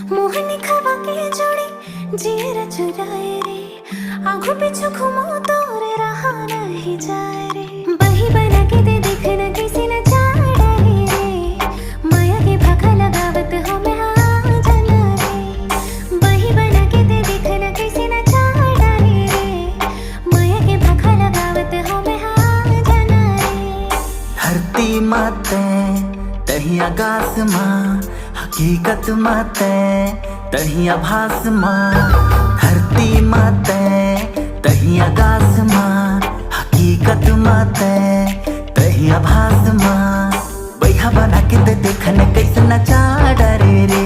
मोहनी खवा के जोड़ी जीरा चुराए रे, आंखों पीछू घूमो तो रे रहा नहीं जाए रे। बही बना के दे देखना किसी न चाड़ा रे, माया के भाखा लगावत हो मैं हाँ जाना रे। बही बना के दे देखना किसी न चाड़ा रे, माया के भाखा लगावत हो मैं हाँ जाना रे। धरती माते तही आकाश माँ, हकीकत माते तही आभास माँ। धरती माते तही आकाश माँ, हकीकत माते तही आभास माँ। बैहा बना के दे देखने कैसे नचा डरे रे।